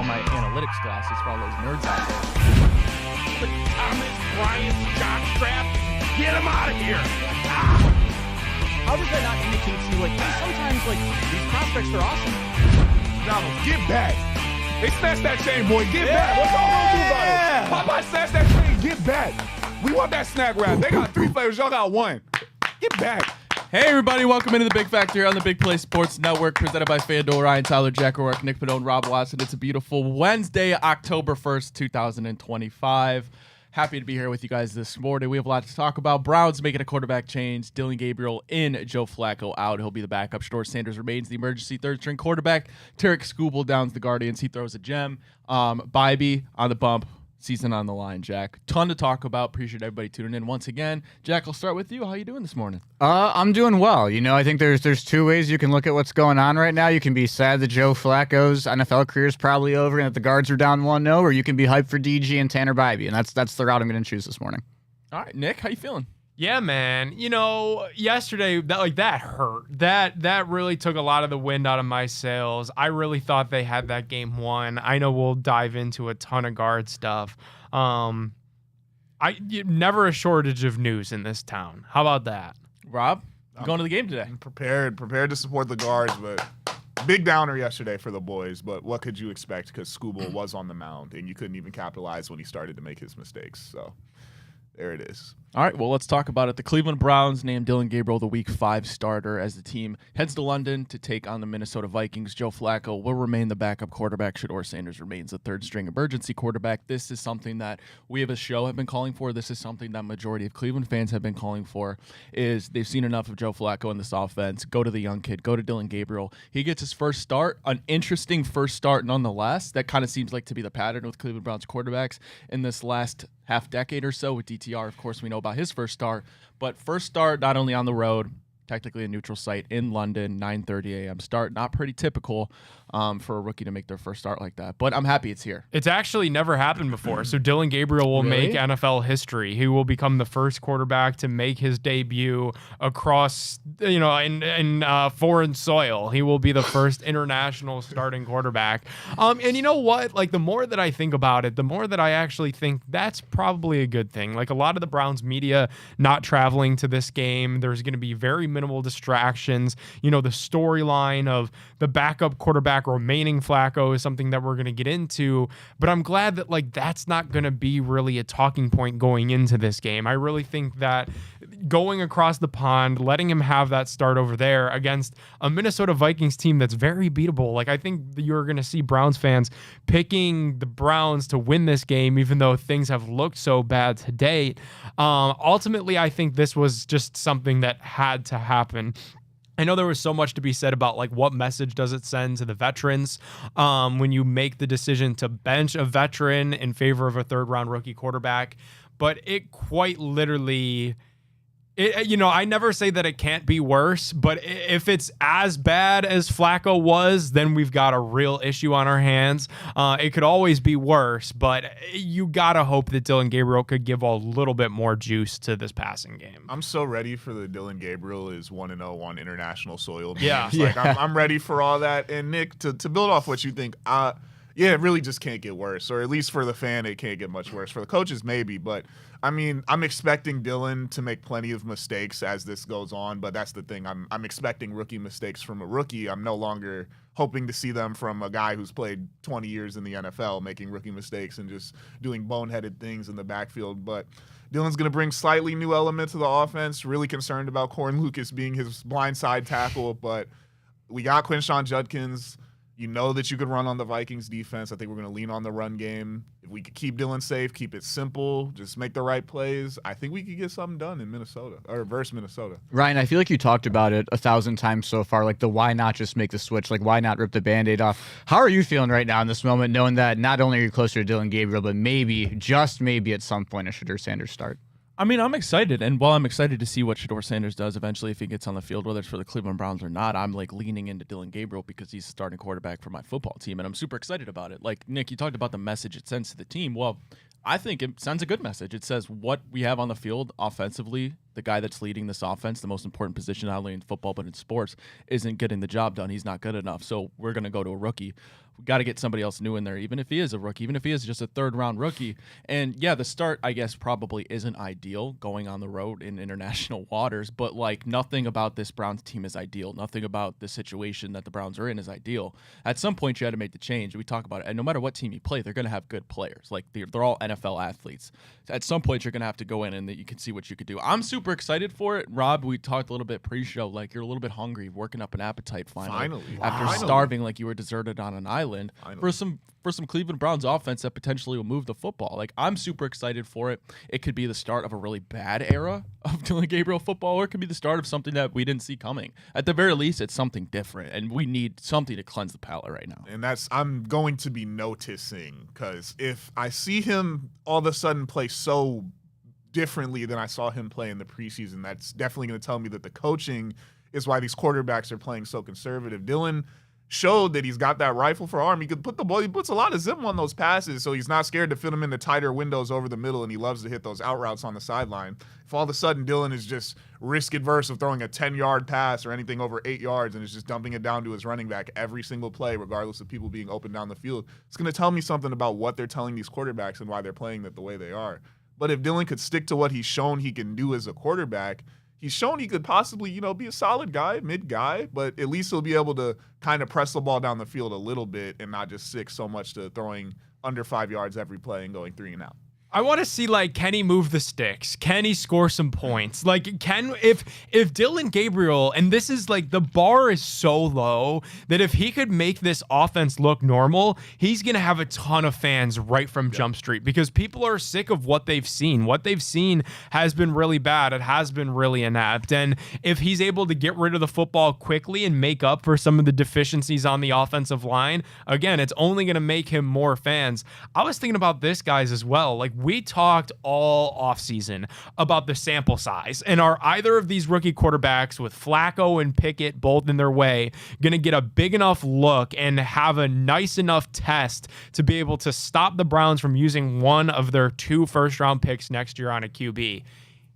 all my analytics classes for all those nerds out there. But Thomas Bryant's jockstrap, get him out of here! How does that not indicate to you, like, hey, sometimes, like, these prospects are awesome? Donald, get back! They snatched that chain, boy. Get back! What's all wrong with you about it? Popeye snatched that chain. Get back! We want that snack wrap. They got 3 flavors. Y'all got 1. Get back! Hey, everybody. Welcome into the Big Factor here on the Big Play Sports Network, presented by FanDuel. Ryan, Tyler, Jack O'Rourke, Nick Padone, Rob Watson. It's a beautiful Wednesday, October 1st, 2025. Happy to be here with you guys this morning. We have a lot to talk about. Browns making a quarterback change. Dillon Gabriel in, Joe Flacco out. He'll be the backup. Shedeur Sanders remains the emergency third-string quarterback. Skubal downs the Guardians. He throws a gem. Bibee on the bump. Season on the line, Jack. Ton to talk about. Appreciate everybody tuning in once again. Jack, I'll start with you. How you doing this morning? I'm doing well. You know, I think there's 2 ways you can look at what's going on right now. You can be sad that Joe Flacco's NFL career is probably over and that the Guards are down 1-0, or you can be hyped for DG and Tanner Bibee, and that's the route I'm going to choose this morning. All right, Nick, how you feeling? Yeah, man. You know, yesterday that hurt. That really took a lot of the wind out of my sails. I really thought they had that game won. I know we'll dive into a ton of guard stuff. Never a shortage of news in this town. How about that? Rob, you going to the game today? I'm prepared to support the Guards, but big downer yesterday for the boys. But what could you expect? Because Skubal was on the mound, and you couldn't even capitalize when he started to make his mistakes. So there it is. All right, well, let's talk about it. The Cleveland Browns named Dillon Gabriel the Week 5 starter as the team heads to London to take on the Minnesota Vikings. Joe Flacco will remain the backup quarterback. Shedeur Sanders remains the third-string emergency quarterback. This is something that we have a show have been calling for. This is something that majority of Cleveland fans have been calling for, is they've seen enough of Joe Flacco in this offense. Go to the young kid. Go to Dillon Gabriel. He gets his first start, an interesting first start nonetheless. That kind of seems like to be the pattern with Cleveland Browns quarterbacks in this last half decade or so with DTR. Of course, we know about his first start, but first start not only on the road, technically a neutral site in London, 9:30 a.m. start. Not pretty typical for a rookie to make their first start like that, but I'm happy it's here. It's actually never happened before. So Dillon Gabriel will make NFL history. He will become the first quarterback to make his debut across, in foreign soil. He will be the first international starting quarterback. And you know what? Like, the more that I think about it, the more that I actually think that's probably a good thing. Like, a lot of the Browns media not traveling to this game, there's going to be very minimal distractions. You know, the storyline of the backup quarterback remaining Flacco is something that we're going to get into, but I'm glad that, like, that's not going to be really a talking point going into this game. I really think that going across the pond, letting him have that start over there against a Minnesota Vikings team that's very beatable. Like, I think you're going to see Browns fans picking the Browns to win this game, even though things have looked so bad to date. Ultimately, I think this was just something that had to happen. I know there was so much to be said about, like, what message does it send to the veterans when you make the decision to bench a veteran in favor of a third-round rookie quarterback, but it quite literally... I never say that it can't be worse, but if it's as bad as Flacco was, then we've got a real issue on our hands. It could always be worse, but you got to hope that Dillon Gabriel could give a little bit more juice to this passing game. I'm so ready for the Dillon Gabriel is 1-0 on international soil. Yeah. Like, I'm ready for all that. And Nick, to build off what you think, it really just can't get worse, or at least for the fan, it can't get much worse. For the coaches, maybe, but I mean, I'm expecting Dillon to make plenty of mistakes as this goes on, but that's the thing. I'm expecting rookie mistakes from a rookie. I'm no longer hoping to see them from a guy who's played 20 years in the NFL making rookie mistakes and just doing boneheaded things in the backfield. But Dillon's going to bring slightly new elements to the offense. Really concerned about Corn Lucas being his blindside tackle, but we got Quinshon Judkins. You know that you could run on the Vikings defense. I think we're going to lean on the run game. If we could keep Dillon safe, keep it simple, just make the right plays, I think we could get something done in Minnesota, or versus Minnesota. Ryan, I feel like you talked about it 1,000 times so far, like the why not just make the switch, like why not rip the Band-Aid off. How are you feeling right now in this moment, knowing that not only are you closer to Dillon Gabriel, but maybe, just maybe at some point, a Shedeur Sanders start? I mean, I'm excited, and while I'm excited to see what Shedeur Sanders does eventually if he gets on the field, whether it's for the Cleveland Browns or not, I'm, like, leaning into Dillon Gabriel because he's the starting quarterback for my football team, and I'm super excited about it. Like, Nick, you talked about the message it sends to the team. Well, I think it sends a good message. It says what we have on the field offensively the guy that's leading this offense, the most important position not only in football but in sports, isn't getting the job done. He's not good enough. So we're going to go to a rookie. We got to get somebody else new in there, even if he is a rookie, even if he is just a third-round rookie. And yeah, the start, I guess, probably isn't ideal going on the road in international waters, but like nothing about this Browns team is ideal. Nothing about the situation that the Browns are in is ideal. At some point, you had to make the change. We talk about it. And no matter what team you play, they're going to have good players. Like they're all NFL athletes. At some point, you're going to have to go in and you can see what you could do. I'm super excited for it. Rob, we talked a little bit pre-show. Like you're a little bit hungry, working up an appetite finally. After starving like you were deserted on an island for some Cleveland Browns offense that potentially will move the football. Like I'm super excited for it. It could be the start of a really bad era of Dillon Gabriel football, or it could be the start of something that we didn't see coming. At the very least, it's something different, and we need something to cleanse the palate right now. And I'm going to be noticing, because if I see him all of a sudden play so differently than I saw him play in the preseason, that's definitely going to tell me that the coaching is why these quarterbacks are playing so conservative. Dillon showed that he's got that rifle for arm. He could put the ball, he puts a lot of zip on those passes, so he's not scared to fit them into tighter windows over the middle, and he loves to hit those out routes on the sideline. If all of a sudden Dillon is just risk adverse of throwing a 10-yard pass or anything over 8 yards and is just dumping it down to his running back every single play, regardless of people being open down the field, it's going to tell me something about what they're telling these quarterbacks and why they're playing that the way they are. But if Dillon could stick to what he's shown he can do as a quarterback, he's shown he could possibly, be a solid guy, mid guy, but at least he'll be able to kind of press the ball down the field a little bit and not just stick so much to throwing under 5 yards every play and going 3 and out. I want to see, can he move the sticks? Can he score some points? If Dillon Gabriel, and this is the bar is so low that if he could make this offense look normal, he's going to have a ton of fans right from Jump Street, because people are sick of what they've seen. What they've seen has been really bad. It has been really inept. And if he's able to get rid of the football quickly and make up for some of the deficiencies on the offensive line, again, it's only going to make him more fans. I was thinking about this, guys, as well. We talked all offseason about the sample size, and are either of these rookie quarterbacks with Flacco and Pickett both in their way going to get a big enough look and have a nice enough test to be able to stop the Browns from using one of their 2 first-round picks next year on a QB?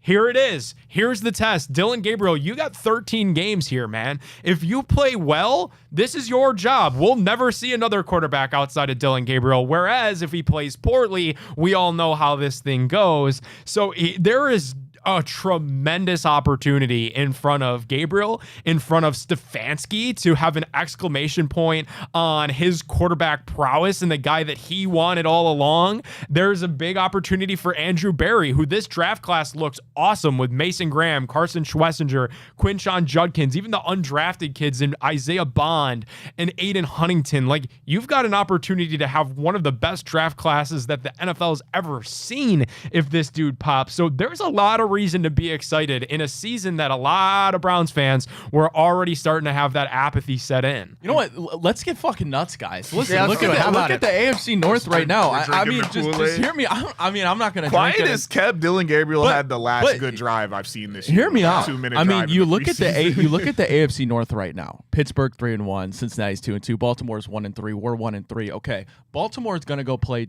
Here it is. Here's the test. Dillon Gabriel, you got 13 games here, man. If you play well, this is your job. We'll never see another quarterback outside of Dillon Gabriel. Whereas if he plays poorly, we all know how this thing goes. So there is a tremendous opportunity in front of Gabriel, in front of Stefanski, to have an exclamation point on his quarterback prowess and the guy that he wanted all along. There's a big opportunity for Andrew Berry, who this draft class looks awesome with Mason Graham, Carson Schwessinger, Quinshon Judkins, even the undrafted kids in Isaiah Bond and Aiden Huntington. You've got an opportunity to have one of the best draft classes that the NFL's ever seen if this dude pops. So there's a lot of reason to be excited in a season that a lot of Browns fans were already starting to have that apathy set in. You know what? Let's get fucking nuts, guys. Listen, Yeah, look at the AFC North right now. I mean, just hear me. I'm not going to Quiet drink it. as kept. Dillon Gabriel had the last good drive I've seen this year. Hear me out. 2-minute I mean, drive you in the look at the preseason. you look at the AFC North right now. Pittsburgh 3-1, Cincinnati's 2-2, Baltimore's 1-3, we're 1-3. Okay, Baltimore's going to go play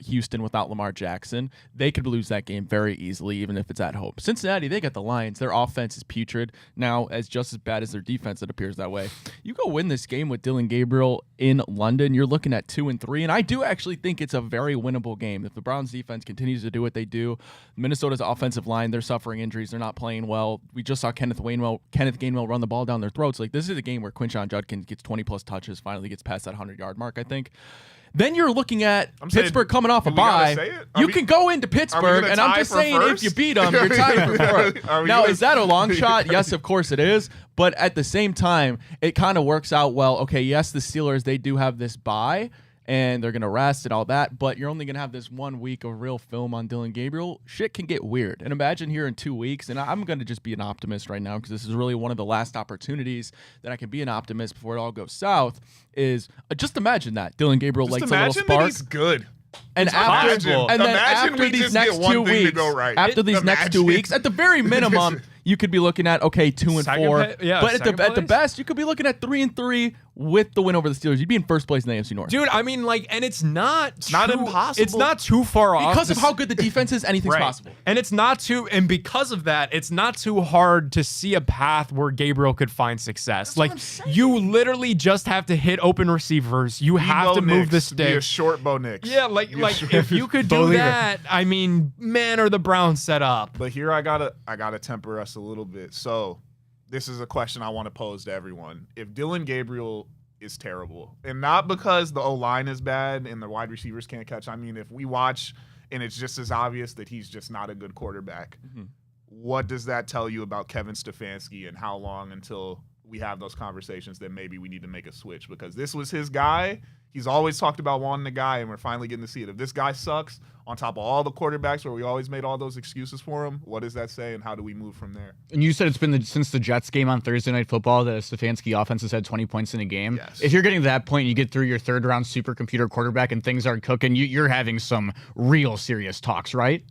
Houston without Lamar Jackson. They could lose that game very easily, even if it's at home. Cincinnati, they got the Lions. Their offense is putrid now, as just as bad as their defense. It appears that way. You go win this game with Dillon Gabriel in London, you're looking at 2-3, and I do actually think it's a very winnable game. If the Browns defense continues to do what they do, Minnesota's offensive line, they're suffering injuries. They're not playing well. We just saw Kenneth Gainwell run the ball down their throats. This is a game where Quinshon Judkins gets 20-plus touches, finally gets past that 100-yard mark, I think. Then you're looking at Pittsburgh coming off a bye. You can go into Pittsburgh, and I'm just saying if you beat them, you're tied for fourth. Now, is that a long shot? Yes, of course it is. But at the same time, it kind of works out well. Okay, yes, the Steelers, they do have this bye, and they're going to rest and all that, but you're only going to have this 1 week of real film on Dillon Gabriel. Shit can get weird. And imagine here in 2 weeks, and I'm going to just be an optimist right now because this is really one of the last opportunities that I can be an optimist before it all goes south, is just imagine that. Dillon Gabriel likes a little spark. That he's good. And after these next 2 weeks, after these next 2 weeks, at the very minimum, you could be looking at 2-4. Yeah, but at the best, you could be looking at 3-3 with the win over the Steelers, you'd be in first place in the AFC North. Dude, I mean, like, and it's not impossible. It's not too far off. Because of how good the defense is, anything's possible. And it's not too, and because of that, it's not too hard to see a path where Gabriel could find success. Like, you literally just have to hit open receivers. You have to move the stick. Be a short Bo Nix. Yeah, like if you could do that, I mean, man, are the Browns set up? But here I gotta temper us a little bit. So this is a question I want to pose to everyone. If Dillon Gabriel is terrible, and not because the O-line is bad and the wide receivers can't catch, I mean, if we watch and it's just as obvious that he's just not a good quarterback, what does that tell you about Kevin Stefanski and how long until we have those conversations that maybe we need to make a switch? Because this was his guy. He's always talked about wanting a guy, and we're finally getting to see it. If this guy sucks, on top of all the quarterbacks where we always made all those excuses for him, what does that say, and how do we move from there? And you said it's been since the Jets game on Thursday Night Football that Stefanski offense has had 20 points in a game. Yes. If you're getting to that point, you get through your third-round supercomputer quarterback and things aren't cooking, you're having some real serious talks, right?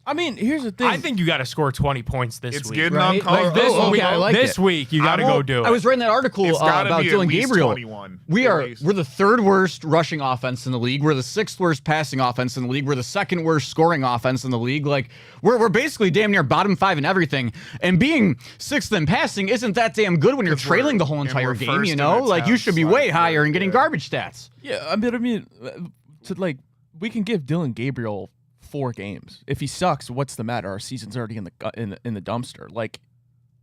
I mean, here's the thing. I think you got to score 20 points this It's week. getting right? uncomfortable. Like This week, you got to go do it. I was reading that article It's gotta about be at Dillon least Gabriel. 21, We're at least. the third worst rushing offense in the league. We're the sixth worst passing offense in the league. We're the second worst scoring offense in the league. Like we're basically damn near bottom 5 in everything. And being sixth in passing isn't that damn good when you're trailing the whole entire game. first You in know, like you attempts, should be like, way higher and getting yeah. garbage stats. Yeah, I mean, we can give Dillon Gabriel 4 games. If he sucks, what's the matter? Our season's already in the dumpster. Like,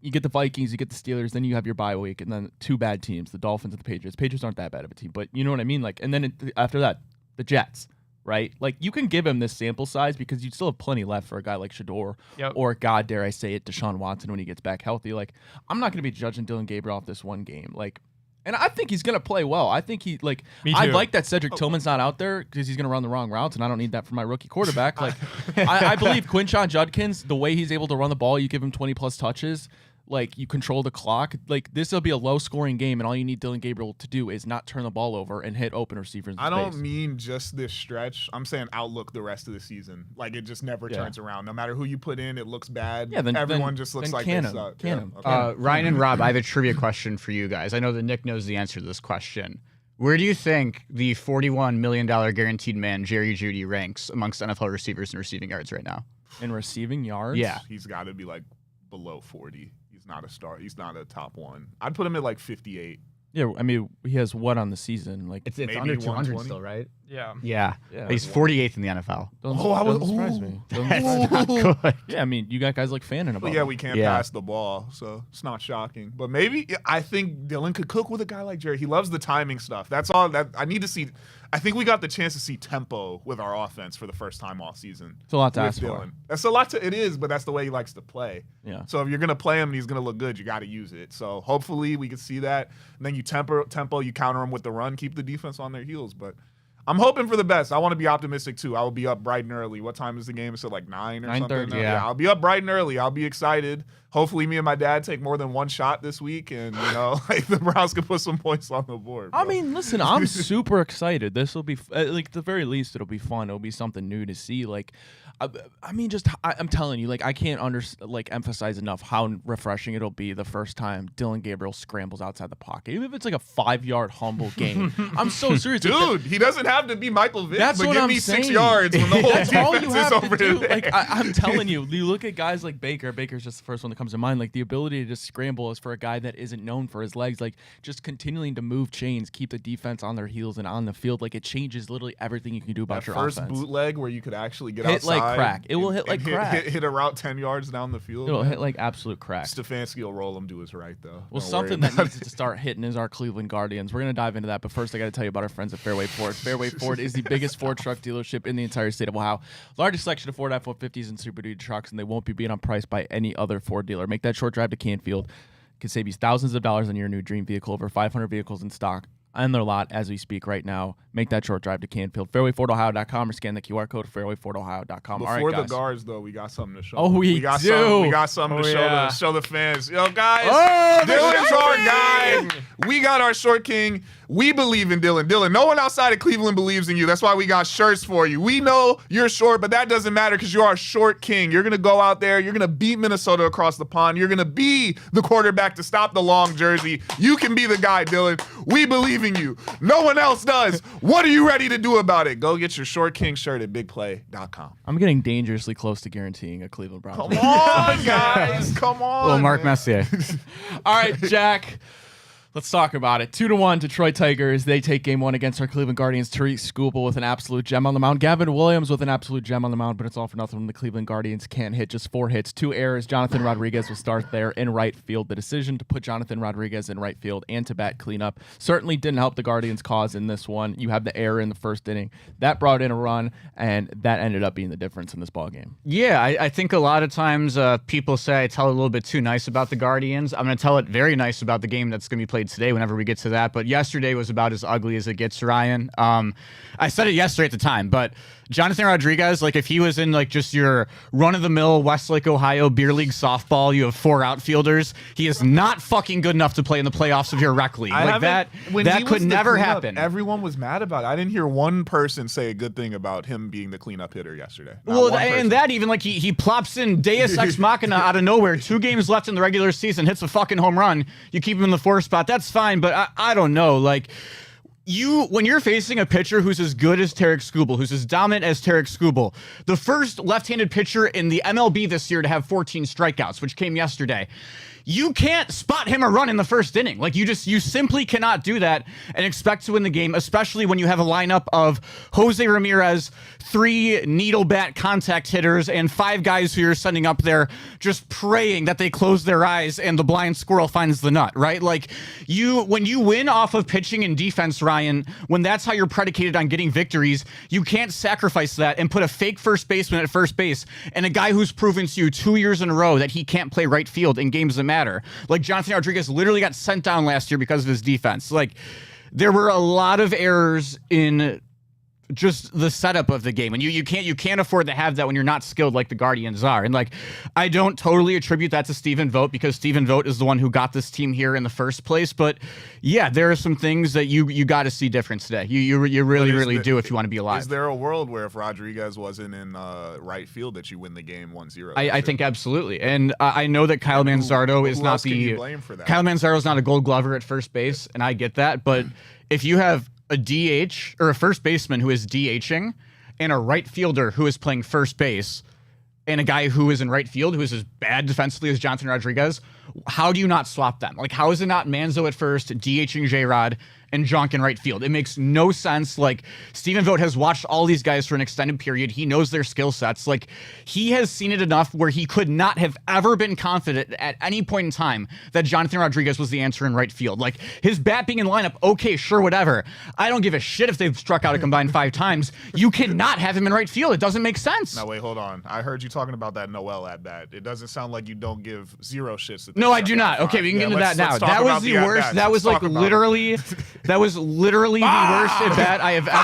you get the Vikings, you get the Steelers, then you have your bye week, and then 2 bad teams, the Dolphins and the Patriots. Patriots aren't that bad of a team, but you know what I mean? Like, and then after that, the Jets, right? Like, you can give him this sample size because you still have plenty left for a guy like Shedeur, or, God, dare I say it, Deshaun Watson when he gets back healthy. Like, I'm not going to be judging Dillon Gabriel off this one game. Like, and I think he's going to play well. I think I like that Cedric Tillman's not out there because he's going to run the wrong routes, and I don't need that for my rookie quarterback. Like, I believe Quinshon Judkins, the way he's able to run the ball, you give him 20-plus touches, like, you control the clock. Like, this will be a low-scoring game, and all you need Dillon Gabriel to do is not turn the ball over and hit open receivers in I don't space. mean just this stretch. I'm saying outlook the rest of the season. Like, it just never turns around. No matter who you put in, it looks bad. Yeah, then everyone just looks like they suck. Okay. Ryan and Rob, I have a trivia question for you guys. I know that Nick knows the answer to this question. Where do you think the $41 million guaranteed man, Jerry Jeudy, ranks amongst NFL receivers and receiving yards right now? In receiving yards? Yeah. He's got to be, like, below 40. He's not a star. He's not a top one. I'd put him at, like, 58. Yeah, I mean, he has what on the season? Like, It's maybe under 200 120? still, right? Yeah. Yeah. Yeah. He's 48th in the NFL. doesn't surprise me. That's not good. Yeah, I mean, you got guys like Fannin about But yeah, him. we can't Yeah. pass the ball, so it's not shocking. But maybe I think Dillon could cook with a guy like Jerry. He loves the timing stuff. That's all that I need to see. I think we got the chance to see tempo with our offense for the first time all season. It's a lot to with ask for. Dillon. That's a lot to. It is, but that's the way he likes to play. Yeah. So if you're gonna play him and he's gonna look good, you got to use it. So hopefully we can see that. And then you tempo, you counter him with the run, keep the defense on their heels. But I'm hoping for the best. I want to be optimistic too. I will be up bright and early. What time is the game? Is it like 9 or 9:30, something? yeah. I'll be up bright and early. I'll be excited. Hopefully me and my dad take more than one shot this week, and like the Browns can put some points on the board. I bro. mean, listen, I'm super excited. This will be, like, at the very least, it'll be fun. It'll be something new to see. Like, I mean, I'm telling you, like, I can't emphasize enough how refreshing it'll be the first time Dillon Gabriel scrambles outside the pocket. Even if it's like a 5-yard humble game. I'm so serious. dude, he doesn't have to be Michael Vick, That's but what give I'm me 6 saying. yards when the whole That's all you defense is have over to do. there. Like, I'm telling you, you look at guys like Baker. Baker's just the first one that comes to mind. Like, the ability to just scramble is for a guy that isn't known for his legs. Like, just continuing to move chains, keep the defense on their heels and on the field. Like, it changes literally everything you can do about That your first offense. bootleg where you could actually get Hit outside. like crack. It will hit and like crack. Hit a route 10 yards down the field. It'll man. hit like absolute crack. Stefanski will roll him to his right, though. Well, Don't something worry that about needs to start hitting is our Cleveland Guardians. We're going to dive into that, but first I got to tell you about our friends at Fairway Ford. Fairway Ford is the biggest Ford truck dealership in the entire state of Ohio. Largest selection of Ford F-150s and Super Duty trucks, and they won't be beat on price by any other Ford dealer. Make that short drive to Canfield. It can save you thousands of dollars on your new dream vehicle. Over 500 vehicles in stock on their lot as we speak right now. Make that short drive to Canfield. FairwayFordOhio.com or scan the QR code FairwayFordOhio.com. Before All right, the guys. guards, though, we got something to show. Oh, we got do. We got something to show the fans. Yo, guys, Oh, Dillon's our guy. We got our short king. We believe in Dillon. Dillon, no one outside of Cleveland believes in you. That's why we got shirts for you. We know you're short, but that doesn't matter because you're our short king. You're going to go out there. You're going to beat Minnesota across the pond. You're going to be the quarterback to stop the long jersey. You can be the guy, Dillon. We believe believe in you. No one else does. What are you ready to do about it? Go get your Short King shirt at bigplay.com. I'm getting dangerously close to guaranteeing a Cleveland Browns. Come on, guys. Come on. Little Mark man. Messier. All right, Jack. Let's talk about it. 2-1 Detroit Tigers. They take game one against our Cleveland Guardians. Tariq Skubal with an absolute gem on the mound. Gavin Williams with an absolute gem on the mound, but it's all for nothing when the Cleveland Guardians can't hit. Just 4 hits, 2 errors. Jonathan Rodriguez will start there in right field. The decision to put Jonathan Rodriguez in right field and to bat cleanup certainly didn't help the Guardians' cause in this one. You have the error in the first inning. That brought in a run, and that ended up being the difference in this ballgame. Yeah, I think a lot of times people say I tell it a little bit too nice about the Guardians. I'm going to tell it very nice about the game that's going to be played today whenever we get to that. But yesterday was about as ugly as it gets, Ryan. I said it yesterday at the time, but Jonathan Rodriguez, like if he was in like just your run-of-the-mill Westlake, Ohio beer league softball, you have 4 outfielders. He is not fucking good enough to play in the playoffs of your rec league. Like that could never happen. Everyone was mad about it. I didn't hear one person say a good thing about him being the cleanup hitter yesterday. Well, and that even like he plops in Deus Ex Machina out of nowhere. 2 games left in the regular season, hits a fucking home run. You keep him in the 4th spot. That's fine, but I don't know. Like, when you're facing a pitcher who's as good as Tariq Skubal, who's as dominant as Tariq Skubal, the first left-handed pitcher in the MLB this year to have 14 strikeouts, which came yesterday, you can't spot him a run in the first inning. Like you simply cannot do that and expect to win the game, especially when you have a lineup of Jose Ramirez, 3 needle bat contact hitters, and 5 guys who you're sending up there just praying that they close their eyes and the blind squirrel finds the nut, right? Like when you win off of pitching and defense, Ryan, when that's how you're predicated on getting victories, you can't sacrifice that and put a fake first baseman at first base and a guy who's proven to you 2 years in a row that he can't play right field in games that matter. Like Jonathan Rodriguez literally got sent down last year because of his defense. Like there were a lot of errors in just the setup of the game, and you can't afford to have that when you're not skilled like the Guardians are. And like I don't totally attribute that to Stephen Vogt because Stephen Vogt is the one who got this team here in the first place. But yeah, there are some things that you got to see different today. You really do if you want to be alive. Is there a world where if Rodriguez wasn't in right field that you win the game 1-0? I think absolutely, and I know that Kyle Manzardo is not the Kyle Manzardo is not a Gold Glover at first base, and I get that. But if you have a DH or a first baseman who is DHing and a right fielder who is playing first base and a guy who is in right field who is as bad defensively as Jonathan Rodriguez, how do you not swap them? Like, how is it not Manzo at first, DHing J-Rod, and Jonk in right field? It makes no sense. Like, Stephen Vogt has watched all these guys for an extended period. He knows their skill sets. Like, he has seen it enough where he could not have ever been confident at any point in time that Jonathan Rodriguez was the answer in right field. Like, his bat being in lineup, okay, sure, whatever. I don't give a shit if they've struck out a combined 5 times. You cannot have him in right field. It doesn't make sense. Now, wait, hold on. I heard you talking about that Noel at bat. It doesn't sound like you don't give 0 shits. No, I do not. Okay, we can get into that now. That was the worst. That was like literally... That was literally the worst at bat I have ever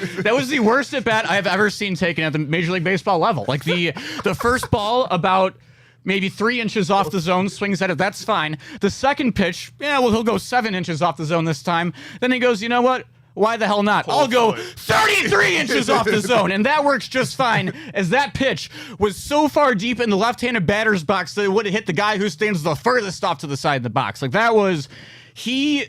seen. That was the worst at bat I have ever seen taken at the Major League Baseball level. Like the first ball about maybe 3 inches off the zone, swings at it. That's fine. The second pitch, he'll go 7 inches off the zone this time. Then he goes, you know what? Why the hell not? I'll go 33 inches off the zone, and that works just fine, as that pitch was so far deep in the left-handed batter's box that it would have hit the guy who stands the furthest off to the side of the box. Like, that was...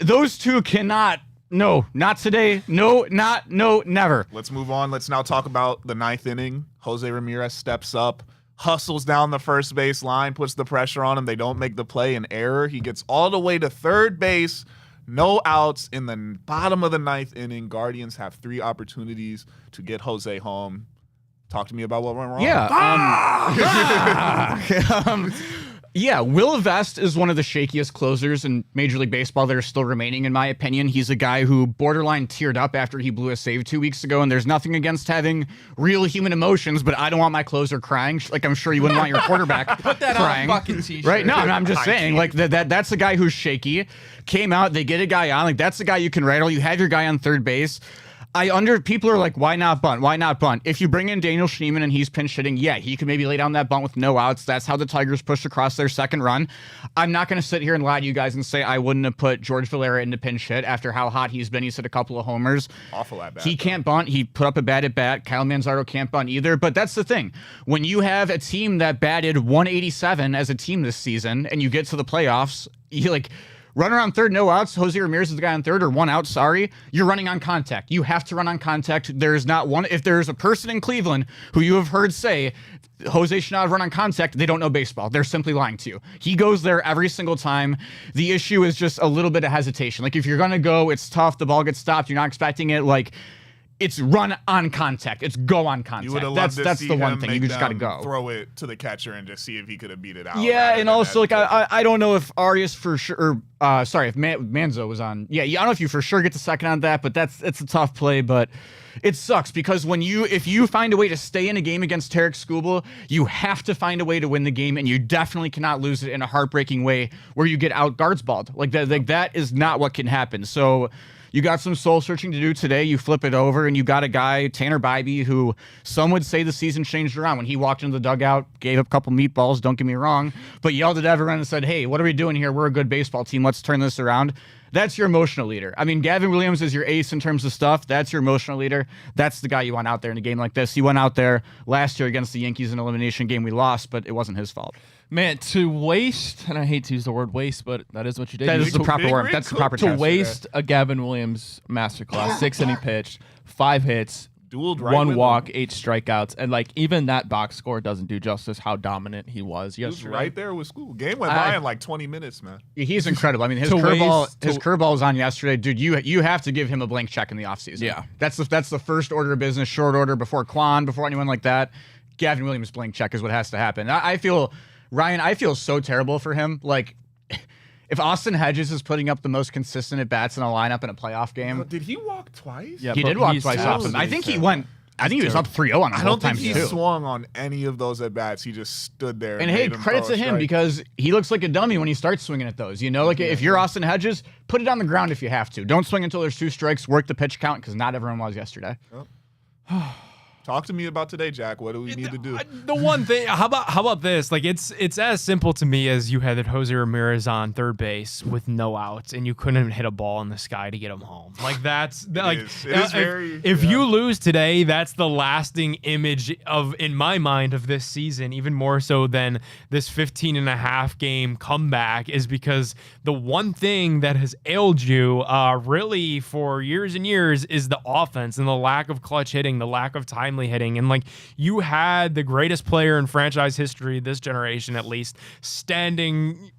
those two cannot... No, not today. No, never. Let's move on. Let's now talk about the 9th inning. Jose Ramirez steps up, hustles down the first base line, puts the pressure on him. They don't make the play, an error. He gets all the way to third base. No outs in the bottom of the 9th inning. Guardians have 3 opportunities to get Jose home. Talk to me about what went wrong. Yeah, Will Vest is one of the shakiest closers in Major League Baseball that are still remaining, in my opinion. He's a guy who borderline teared up after he blew a save 2 weeks ago, and there's nothing against having real human emotions, but I don't want my closer crying. Like, I'm sure you wouldn't want your quarterback Put that crying. on a fucking t-shirt. Right? No, I'm just saying, like, that's a guy who's shaky. Came out, they get a guy on. Like, that's the guy you can rattle. You have your guy on third base. People are like, why not bunt? Why not bunt? If you bring in Daniel Schneemann and he's pinch hitting, yeah, he could maybe lay down that bunt with no outs. That's how the Tigers pushed across their second run. I'm not going to sit here and lie to you guys and say I wouldn't have put George Valera into pinch hit after how hot he's been. He's hit a couple of homers. Awful at bat. He can't bunt. He put up a bad at bat. Kyle Manzardo can't bunt either. But that's the thing. When you have a team that batted 187 as a team this season and you get to the playoffs, you like... Run around third, no outs. Jose Ramirez is the guy on third, or 1 out, sorry. You're running on contact. You have to run on contact. There's not one. If there's a person in Cleveland who you have heard say, Jose should not run on contact, they don't know baseball. They're simply lying to you. He goes there every single time. The issue is just a little bit of hesitation. Like, if you're going to go, it's tough. The ball gets stopped. You're not expecting it. Like, it's run on contact. It's go on contact. You would have loved to That's see the one him thing. You make just got to them go. Throw it to the catcher and just see if he could have beat it out. Yeah, and also, like, I I don't know if Arias for sure, sorry, if Manzo was on. Yeah, I don't know if you for sure get the second on that, but it's a tough play, but it sucks because if you find a way to stay in a game against Tarek Skubal, you have to find a way to win the game, and you definitely cannot lose it in a heartbreaking way where you get out guards balled. Like that is not what can happen. So you got some soul searching to do today. You flip it over, and you got a guy, Tanner Bibee, who some would say the season changed around when he walked into the dugout, gave up a couple meatballs, don't get me wrong, but yelled at everyone and said, hey, what are we doing here? We're a good baseball team. Let's turn this around. That's your emotional leader. I mean, Gavin Williams is your ace in terms of stuff. That's your emotional leader. That's the guy you want out there in a game like this. He went out there last year against the Yankees in an elimination game. We lost, but it wasn't his fault. Man, to waste, and I hate to use the word waste, but that is what you did. That You is the took- proper word. That's the proper to term. waste a Gavin Williams masterclass. 6-inning pitch, 5 hits, Dueled right 1 with walk, him. 8 strikeouts, and like even that box score doesn't do justice how dominant he was He was yesterday. right there with school. Game went by in like 20 minutes, man. He's incredible. I mean, his To curveball, waste- his curveball was on yesterday, dude. You have to give him a blank check in the offseason. Yeah. that's the first order of business, short order before Quan, before anyone like that. Gavin Williams blank check is what has to happen. I feel, Ryan, I feel so terrible for him. Like, if Austin Hedges is putting up the most consistent at bats in a lineup in a playoff game, Did he walk twice? Yeah, he but did walk he's twice off him. I think he went. I think he was up 3-0 on him I both don't think times he too. swung on any of those at bats. He just stood there. And hey, made him credit throw to a him strike. because he looks like a dummy when he starts swinging at those. You know, like if you're Austin Hedges, put it on the ground if you have to. Don't swing until there's 2 strikes. Work the pitch count because not everyone was yesterday. Talk to me about today, Jack. What do we need to do? The one thing, how about this? Like it's as simple to me as you had Jose Ramirez on third base with no outs, and you couldn't hit a ball in the sky to get him home. Like that's like It is very. if you lose today, that's the lasting image in my mind of this season, even more so than this 15 and a half game comeback, is because the one thing that has ailed you really for years and years is the offense and the lack of clutch hitting, the lack of timely hitting. And like, you had the greatest player in franchise history, this generation at least, standing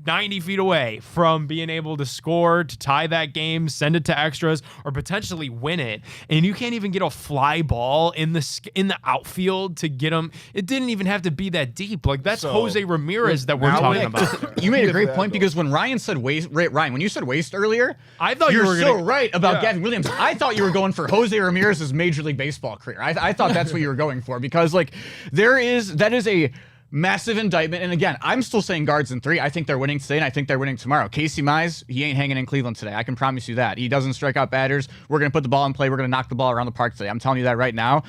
90 feet away from being able to score, to tie that game, send it to extras, or potentially win it. And you can't even get a fly ball in the outfield to get him. It didn't even have to be that deep. Like, that's So, Jose Ramirez that we're now talking we- about. You made a great that, point though. because when Ryan said waste, Ryan, when you said waste earlier, I thought you you're were so gonna, right about Yeah. Gavin Williams. I thought you were going for Jose Ramirez's Major League Baseball career. I thought that's what you were going for because like that is a massive indictment. And again, I'm still saying guards in 3. I think they're winning today, and I think they're winning tomorrow. Casey Mize, he ain't hanging in Cleveland today. I can promise you that. He doesn't strike out batters. We're going to put the ball in play. We're going to knock the ball around the park today. I'm telling you that right now.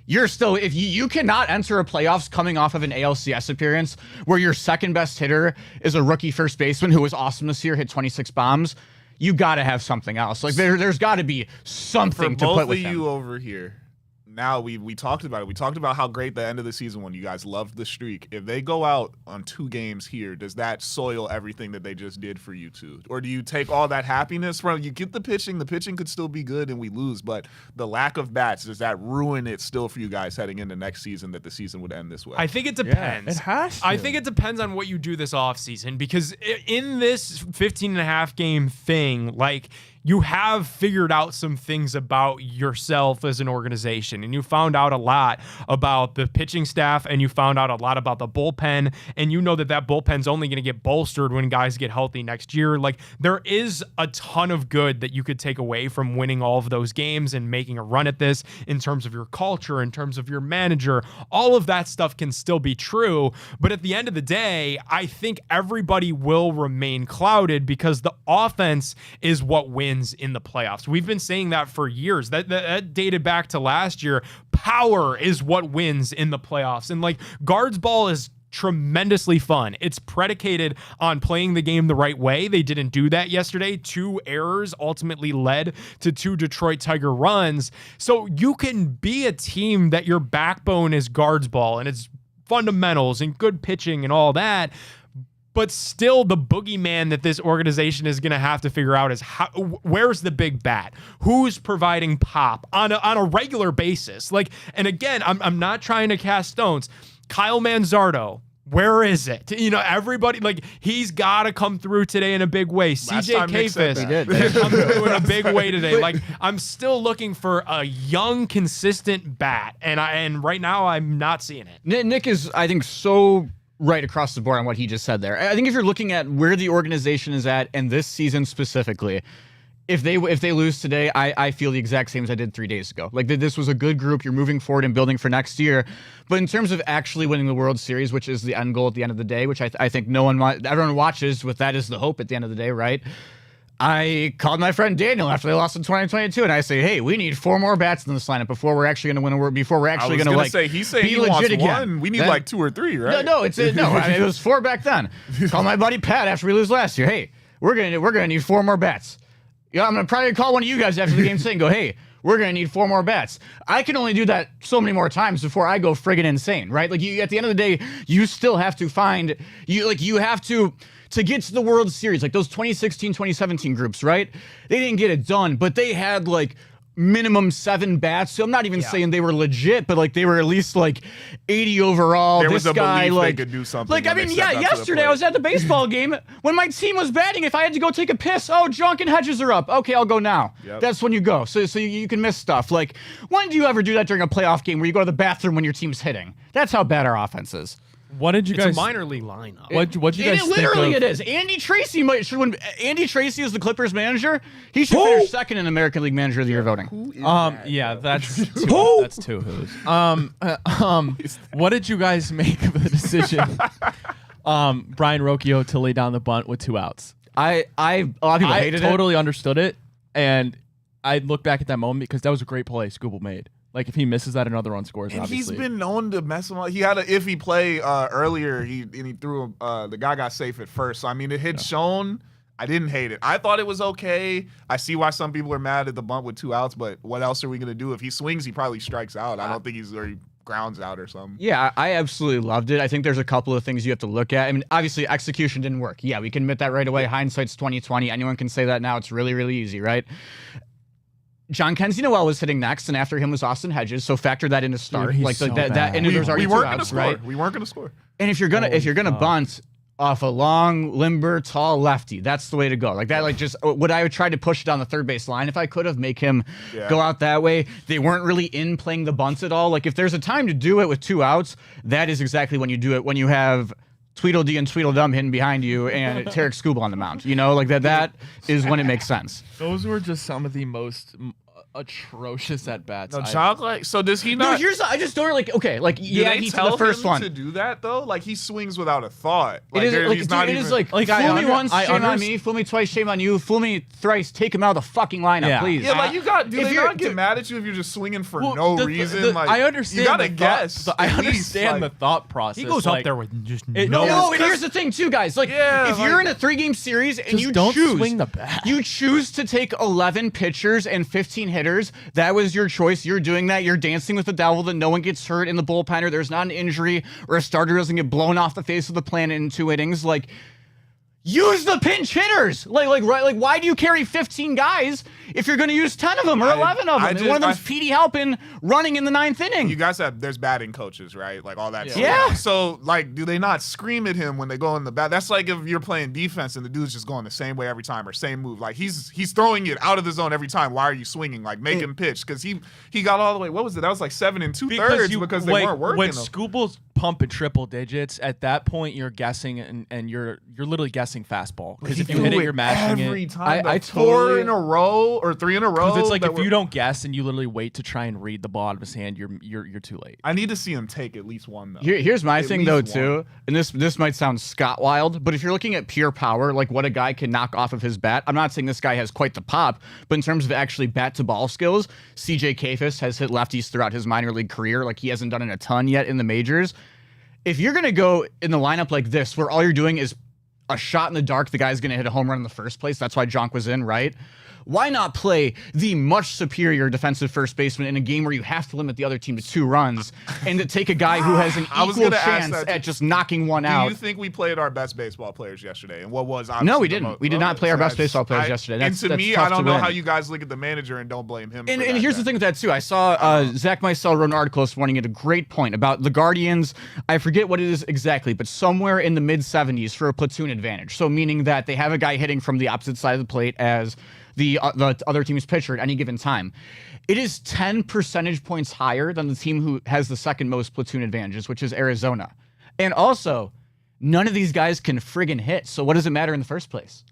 You're still, if you cannot enter a playoffs coming off of an ALCS appearance where your second best hitter is a rookie first baseman who was awesome this year, hit 26 bombs, you got to have something else. Like there's got to be something For to both put of with him. you over here, now we talked about it. We talked about how great the end of the season when you guys loved the streak. If they go out on 2 games here, does that soil everything that they just did for you two? Or do you take all that happiness from you get the pitching could still be good and we lose, but the lack of bats, does that ruin it still for you guys heading into next season that the season would end this way? I think it depends. it has I to. think it depends on what you do this offseason because in this 15 and a half game thing, like, you have figured out some things about yourself as an organization, and you found out a lot about the pitching staff, and you found out a lot about the bullpen, and you know that bullpen's only going to get bolstered when guys get healthy next year. Like, there is a ton of good that you could take away from winning all of those games and making a run at this in terms of your culture, in terms of your manager. All of that stuff can still be true, but at the end of the day, I think everybody will remain clouded because the offense is what wins in the playoffs. We've been saying that for years. That dated back to last year. Power is what wins in the playoffs. And like, guards ball is tremendously fun. It's predicated on playing the game the right way. They didn't do that yesterday. 2 errors ultimately led to 2 Detroit Tiger runs. So you can be a team that your backbone is guards ball and it's fundamentals and good pitching and all that, But still, the boogeyman that this organization is going to have to figure out is where's the big bat? Who's providing pop on a regular basis? Like, and again, I'm not trying to cast stones. Kyle Manzardo, where is it? You know, everybody, like, he's got to come through today in a big way. CJ Kafis come through in a big way today. Like, I'm still looking for a young, consistent bat, and right now I'm not seeing it. Nick is, I think, so right across the board on what he just said there. I think if you're looking at where the organization is at and this season specifically, if they lose today, I feel the exact same as I did 3 days ago. Like, this was a good group. You're moving forward and building for next year. But in terms of actually winning the World Series, which is the end goal at the end of the day, which I think everyone watches with that as the hope at the end of the day, right? I called my friend Daniel after they lost in 2022, and I say, hey, we need 4 more bats in this lineup before we're actually going to win a world. Before we're actually going to like say he's saying be he legit wants again. one. We need like 2 or 3, right? No, I mean, it was 4 back then. Call my buddy Pat after we lose last year. Hey, we're gonna need 4 more bats. Yeah, I'm gonna probably call one of you guys after the game saying, go, hey, we're gonna need 4 more bats. I can only do that so many more times before I go friggin' insane, right? Like, you, at the end of the day, you still have to find you have to get to the World Series, like those 2016, 2017 groups, right? They didn't get it done, but they had like minimum 7 bats. So I'm not even saying they were legit, but like they were at least like 80 overall. There this was a guy, belief like, they could do something. Like, I mean, yeah, yesterday I was at the baseball game when my team was batting. If I had to go take a piss, oh, Junk and Hedges are up. Okay, I'll go now. Yep. That's when you go. So you can miss stuff. Like, when do you ever do that during a playoff game where you go to the bathroom when your team's hitting? That's how bad our offense is. What did you guys? It's a minor league lineup. What you guys think literally of? it is. Andy Tracy should win. Andy Tracy is the Clippers manager. He should finish second in American League Manager of the Year voting. Yeah, that's two, that's 2 who's. What did you guys make of the decision? Brian Rocchio to lay down the bunt with 2 outs. A lot of people hated it. I totally understood it, and I look back at that moment because that was a great play Skubal made. Like, if he misses that, another run scores. And obviously, he's been known to mess him up. He had an iffy play earlier. He threw the guy got safe at first. So I mean, it had shown. I didn't hate it. I thought it was okay. I see why some people are mad at the bunt with 2 outs, but what else are we gonna do? If he swings, he probably strikes out. I don't think he grounds out or something. Yeah, I absolutely loved it. I think there's a couple of things you have to look at. I mean, obviously execution didn't work. Yeah, we can admit that right away. Hindsight's 20/20. Anyone can say that now. It's really, really easy, right? John Kenzie Noel was hitting next, and after him was Austin Hedges. So factor that into start. Dude, like so that, and there's already 2 outs, right? We weren't gonna score. And if you're gonna bunt off a long, limber, tall lefty, that's the way to go. Like that, like just what I would try to push it down the third base line if I could have, make him go out that way. They weren't really in playing the bunts at all. Like, if there's a time to do it with 2 outs, that is exactly when you do it. When you have Tweedledee and Tweedledum hidden behind you and Tarek Skubal on the mound. You know, like that is when it makes sense. Those were just some of the most atrocious at bats. No, John, like, so does he No, not? I just don't like. Okay, like, yeah, he he's tell the first him one to do that though. Like, he swings without a thought. Like, it is like, he's dude, not it even. is like Like, fool me once, I shame on me. Fool me twice, shame on you. Fool me thrice, take him out of the fucking lineup, please. Yeah, like, you got. Do if they you're- not get mad at you if you're just swinging for no reason? Like, I understand. You gotta the guess. thought- I at least, understand like- the thought process. He goes like, up there with just it- no. No, and here's the thing too, guys. Like, Yeah, if you're in a 3-game series and Just you don't choose, swing the bat. you choose to take 11 pitchers and 15 hitters, that was your choice. You're doing that. You're dancing with the devil that no one gets hurt in the bullpen, or there's not an injury, or a starter doesn't get blown off the face of the planet in 2 innings. Like, use the pinch hitters. Like, why do you carry 15 guys if you're going to use 10 of them or 11 of them? And one of them's Petey Halpin running in the 9th inning. You guys there's batting coaches, right? Like, all that stuff. Yeah. So, like, do they not scream at him when they go in the bat? That's like if you're playing defense and the dude's just going the same way every time or same move. Like, he's throwing it out of the zone every time. Why are you swinging? Like, make him pitch. Because he got all the way, what was it? That was like 7 2/3 because they weren't working. When them. Skubal's pumping triple digits, at that point you're guessing and you're literally guessing fastball. Because if you hit it, you're mashing every it. time. I 4 totally- in a row or 3 in a row. Because it's like that if you don't guess and you literally wait to try and read the ball out of his hand, you're too late. I need to see him take at least one though. Here's my At thing though least too, one. and this might sound Scott wild, but if you're looking at pure power, like what a guy can knock off of his bat, I'm not saying this guy has quite the pop, but in terms of actually bat to ball skills, CJ Kafis has hit lefties throughout his minor league career. Like, he hasn't done it a ton yet in the majors. If you're gonna go in the lineup like this, where all you're doing is a shot in the dark, the guy's gonna hit a home run in the first place. That's why Jonk was in, right? why not play the much superior defensive first baseman in a game where you have to limit the other team to 2 runs and to take a guy who has an equal chance at just knocking one out? Do you think we played our best baseball players yesterday? And what was No, we didn't. We did not play our best baseball players yesterday. And to me, I don't know how you guys look at the manager and don't blame him. And here's the thing with that too. I saw Zach Meisel wrote an article this morning at a great point about the Guardians. I forget what it is exactly, but somewhere in the mid-70s for a platoon advantage. So meaning that they have a guy hitting from the opposite side of the plate as the other team's pitcher at any given time. It is 10 percentage points higher than the team who has the second most platoon advantages, which is Arizona. And also, none of these guys can friggin' hit. So what does it matter in the first place?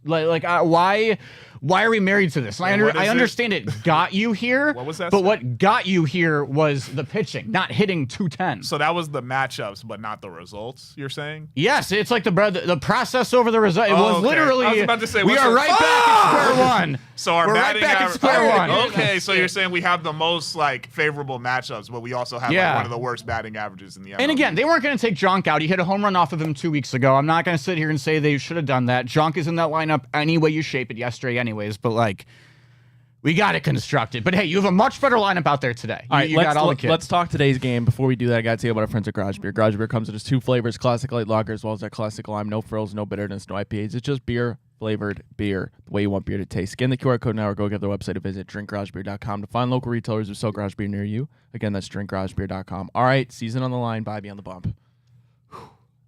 Why are we married to this? I understand it got you here. What was that? But what got you here was the pitching, not hitting 210. So that was the matchups, but not the results, you're saying? Yes, it's like the process over the result. It was okay. literally. I was about to say, we are right back at square one. So we're right back at square one. Okay, so you're saying we have the most favorable matchups, but we also have one of the worst batting averages in the MLB. And again, they weren't going to take Jonk out. He hit a home run off of him 2 weeks ago. I'm not going to sit here and say they should have done that. Jonk is in that lineup any way you shape it yesterday anyways, but we got it constructed. But hey, you have a much better lineup out there today. All right, you got all the kids. Let's talk today's game. Before we do that, I got to tell you about our friends at Garage Beer. Garage Beer comes in its 2 flavors, classic light lager as well as that classic lime. No frills, no bitterness, no IPAs. It's just beer, flavored beer, the way you want beer to taste. Scan the QR code now or go give their website a visit, drinkgaragebeer.com, to find local retailers who sell garage beer near you. Again, that's drinkgaragebeer.com. All right, season on the line, Bibee on the bump.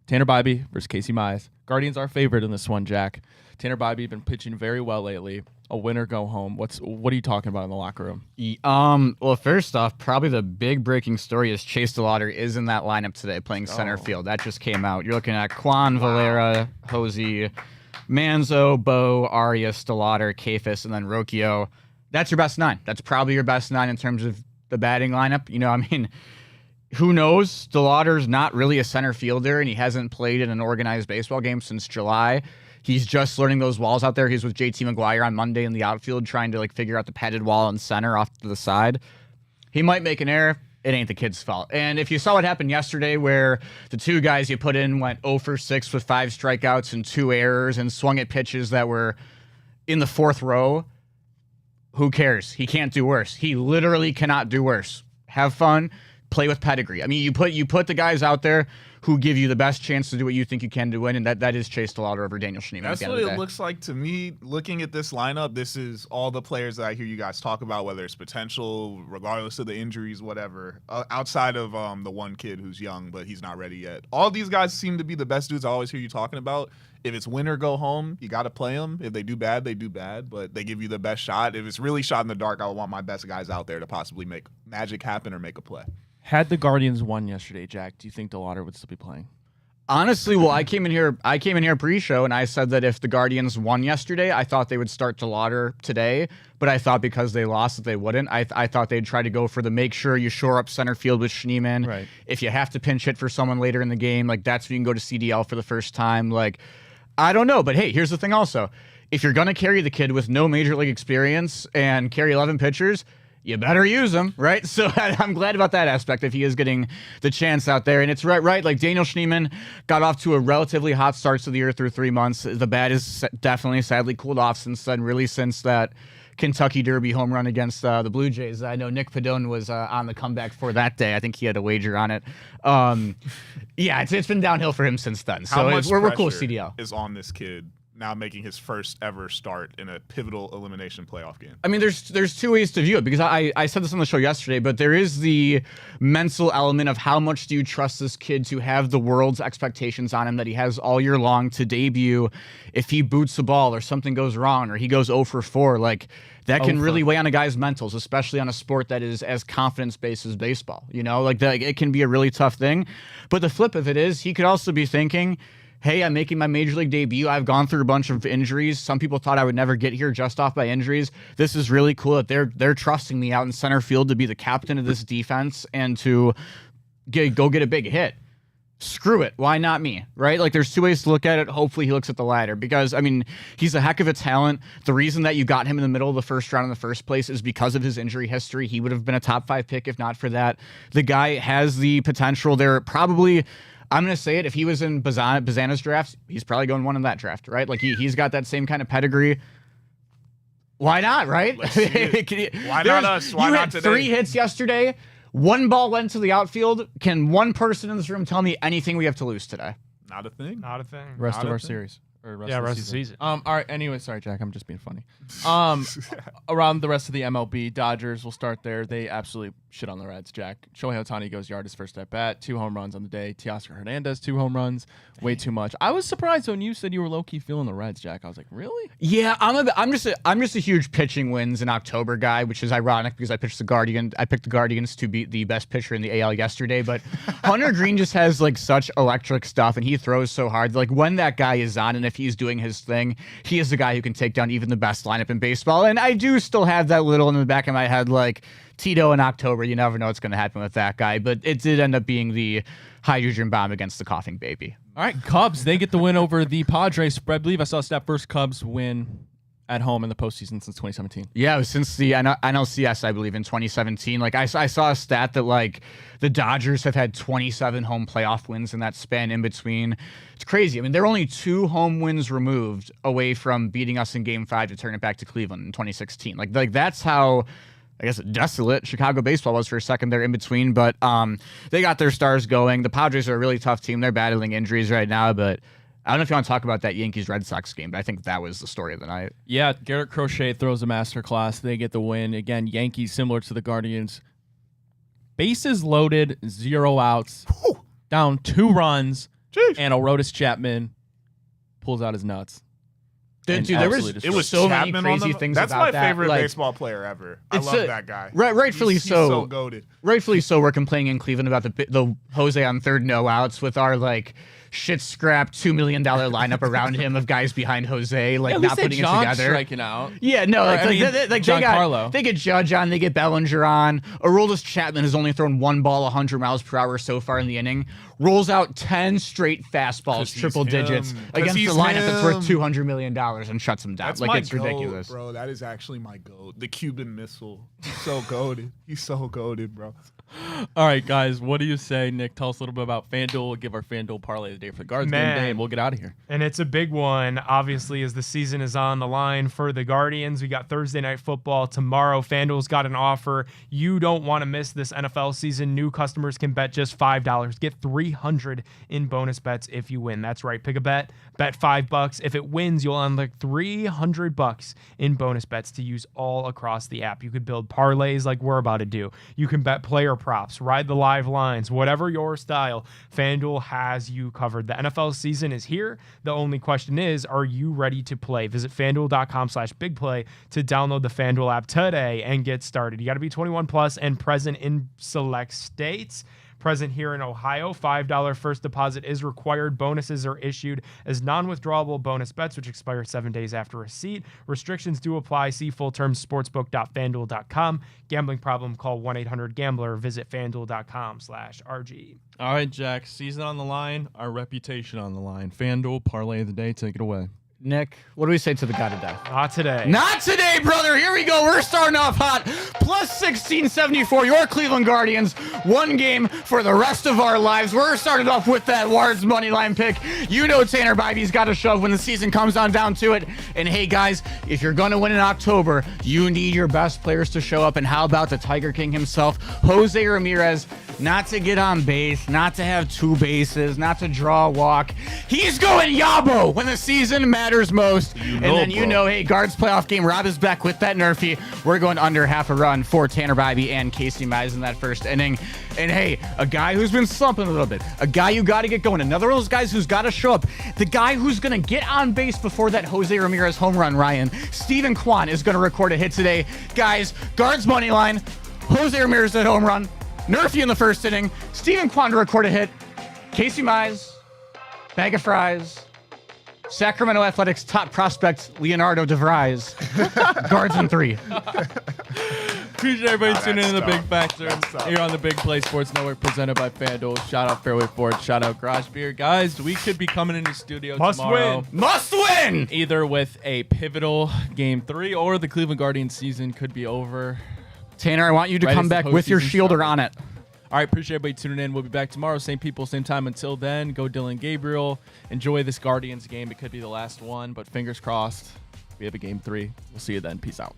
Tanner Bibee versus Casey Mize. Guardians are favored in this one, Jack. Tanner Bibee been pitching very well lately. A winner, go home. What are you talking about in the locker room? Well, first off, probably the big breaking story is Chase DeLauder is in that lineup today playing center field. That just came out. You're looking at Quan, Valera, Hosey, Manzo, Bo, Arias, DeLauder, Kafis, and then Rocchio. That's your best 9. That's probably your best 9 in terms of the batting lineup. Who knows? DeLauder's not really a center fielder, and he hasn't played in an organized baseball game since July. He's just learning those walls out there. He's with JT McGuire on Monday in the outfield trying to figure out the padded wall in center off to the side. He might make an error. It ain't the kid's fault. And if you saw what happened yesterday where the 2 guys you put in went 0 for 6 with 5 strikeouts and 2 errors and swung at pitches that were in the 4th row, who cares? He can't do worse. He literally cannot do worse. Have fun. Play with pedigree. You put the guys out there who give you the best chance to do what you think you can to win, and that is Chase DeLauder over Daniel Schneemann. That's what it looks like to me. Looking at this lineup, this is all the players that I hear you guys talk about, whether it's potential, regardless of the injuries, whatever. Outside of the one kid who's young, but he's not ready yet. All these guys seem to be the best dudes I always hear you talking about. If it's win or go home, you got to play them. If they do bad, they do bad, but they give you the best shot. If it's really shot in the dark, I would want my best guys out there to possibly make magic happen or make a play. Had the Guardians won yesterday, Jack, do you think DeLauder would still be playing? Honestly, well, I came in here pre-show, and I said that if the Guardians won yesterday, I thought they would start DeLauder today, but I thought because they lost that they wouldn't. I thought they'd try to go for the make sure you shore up center field with Schneemann. Right. If you have to pinch hit for someone later in the game, that's when you can go to CDL for the first time. I don't know, but hey, here's the thing also. If you're going to carry the kid with no major league experience and carry 11 pitchers, you better use him, right? So I'm glad about that aspect if he is getting the chance out there. And it's right. Daniel Schneemann got off to a relatively hot start to the year through 3 months. The bat is definitely sadly cooled off since then, really since that Kentucky Derby home run against the Blue Jays. I know Nick Padone was on the comeback for that day. I think he had a wager on it. It's been downhill for him since then. So we're cool with CDL. Is on this kid now making his first ever start in a pivotal elimination playoff game? There's 2 ways to view it, because I said this on the show yesterday, but there is the mental element of how much do you trust this kid to have the world's expectations on him that he has all year long to debut. If he boots the ball or something goes wrong or he goes 0 for 4, that can really weigh on a guy's mentals, especially on a sport that is as confidence-based as baseball. It can be a really tough thing. But the flip of it is he could also be thinking, hey, I'm making my major league debut. I've gone through a bunch of injuries. Some people thought I would never get here just off by injuries. This is really cool that they're trusting me out in center field to be the captain of this defense and to go get a big hit. Screw it. Why not me? Right? There's 2 ways to look at it. Hopefully he looks at the latter because, he's a heck of a talent. The reason that you got him in the middle of the first round in the first place is because of his injury history. He would have been a top 5 pick if not for that. The guy has the potential. There probably... I'm going to say it. If he was in Bazana's draft, he's probably going 1 in that draft, right? He's got that same kind of pedigree. Why not, right? Let's see it. Why not us? Why you not had today? 3 hits yesterday. 1 ball went to the outfield. Can one person in this room tell me anything we have to lose today? Not a thing. Not a thing. Rest Not of a our thing. series. Or rest Yeah, of the rest of the season. All right. Anyway, sorry, Jack. I'm just being funny. Around the rest of the MLB, Dodgers, we'll start there. They absolutely shit on the Reds, Jack. Shohei Ohtani goes yard his first at bat. 2 home runs on the day. Teoscar Hernandez, 2 home runs. Way too much. I was surprised when you said you were low-key feeling the Reds, Jack. I was like, really? Yeah, I'm just a huge pitching wins in October guy, which is ironic because I picked the Guardians to beat the best pitcher in the AL yesterday. But Hunter Green just has like such electric stuff, and he throws so hard. Like when that guy is on, and if he's doing his thing, he is the guy who can take down even the best lineup in baseball. And I do still have that little in the back of my head, like Tito in October. You never know what's going to happen with that guy, but it did end up being the hydrogen bomb against the coughing baby. All right, Cubs, they get the win over the Padres. I believe I saw that first Cubs win at home in the postseason since 2017. Yeah, it was since the NLCS, I believe, in 2017. Like I saw a stat that like the Dodgers have had 27 home playoff wins in that span in between. It's crazy. I mean, they're only 2 home wins removed away from beating us in Game 5 to turn it back to Cleveland in 2016. Like that's how, I guess, desolate Chicago baseball was for a second there in between. But they got their stars going. The Padres are a really tough team. They're battling injuries right now, but I don't know if you want to talk about that Yankees-Red Sox game, but I think that was the story of the night. Yeah, Garrett Crochet throws a masterclass. They get the win. Again, Yankees, similar to the Guardians. Bases loaded, 0 outs, down 2 runs, and Aroldis Chapman pulls out his nuts. Dude, It was so Chapman many crazy on the, things That's about my that. favorite Like, baseball player ever. I it's love a- that guy. rightfully He's so. so goated. Rightfully so, we're complaining in Cleveland about the Jose on third no outs with our like shit scrap $2 million lineup around him of guys behind Jose, like At not least putting it John together. striking out. Yeah, no, like, I mean, they Giancarlo. get Judge on, they get Bellinger on. Aroldis Chapman has only thrown 1 ball 100 miles per hour so far in the inning. Rolls out 10 straight fastballs, triple digits against the lineup that's worth $200 million and shuts him down. That's like my it's goat, ridiculous. bro. That is actually my goat. The Cuban Missile. He's so goated. He's so goated, bro. All right, guys, what do you say? Nick, tell us a little bit about FanDuel. We'll give our FanDuel parlay of the day for the Guards game day, and we'll get out of here. And it's a big one, obviously, as the season is on the line for the Guardians. We got Thursday Night Football tomorrow. FanDuel's got an offer. You don't want to miss this NFL season. New customers can bet just $5. Get $300 in bonus bets if you win. That's right. Pick a bet $5. If it wins, you'll unlock $300 in bonus bets to use all across the app. You could build parlays like we're about to do. You can bet player props, ride the live lines, whatever your style. FanDuel has you covered. The NFL season is here. The only question is, are you ready to play? Visit FanDuel.com/bigplay to download the FanDuel app today and get started. You got to be 21 plus and present in select states. Present here in Ohio, $5 first deposit is required. Bonuses are issued as non-withdrawable bonus bets, which expire 7 days after receipt. Restrictions do apply. See full terms sportsbook.fanduel.com. Gambling problem? Call 1-800-GAMBLER. Visit fanduel.com/RG. All right, Jack, season on the line, our reputation on the line. FanDuel, parlay of the day, take it away. Nick, what do we say to the God of Death? Not today. Not today, brother. Here we go. We're starting off hot. Plus 1674, your Cleveland Guardians. 1 game for the rest of our lives. We're starting off with that Wards money line pick. You know Tanner Bibee's got to shove when the season comes on down to it. And hey, guys, if you're going to win in October, you need your best players to show up. And how about the Tiger King himself, Jose Ramirez? Not to get on base, not to have 2 bases, not to draw a walk. He's going Yabo when the season matters most. Hey, Guards playoff game. Rob is back with that Nerfy. We're going under half a run for Tanner Bibee and Casey Mize in that first inning. And hey, a guy who's been slumping a little bit. A guy you got to get going. Another one of those guys who's got to show up. The guy who's going to get on base before that Jose Ramirez home run, Ryan. Steven Kwan is going to record a hit today. Guys, Guards money line. Jose Ramirez at home run. Nerfy in the first inning. Steven Kwan to record a hit. Casey Mize. Bag of fries. Sacramento Athletics top prospect Leonardo DeVries. Guards in 3. Appreciate everybody tuning in to the tough. Big Factor here on the Big Play Sports Network presented by FanDuel. Shout out Fairway Ford. Shout out Garage Beer. Guys, we could be coming into the studio tomorrow. Must win! Either with a pivotal Game 3 or the Cleveland Guardians season could be over. Tanner, I want you to Right come as the back with your postseason shielder started. on it. All right, appreciate everybody tuning in. We'll be back tomorrow, same people, same time. Until then, go Dillon Gabriel. Enjoy this Guardians game. It could be the last one, but fingers crossed. We have a game 3. We'll see you then. Peace out.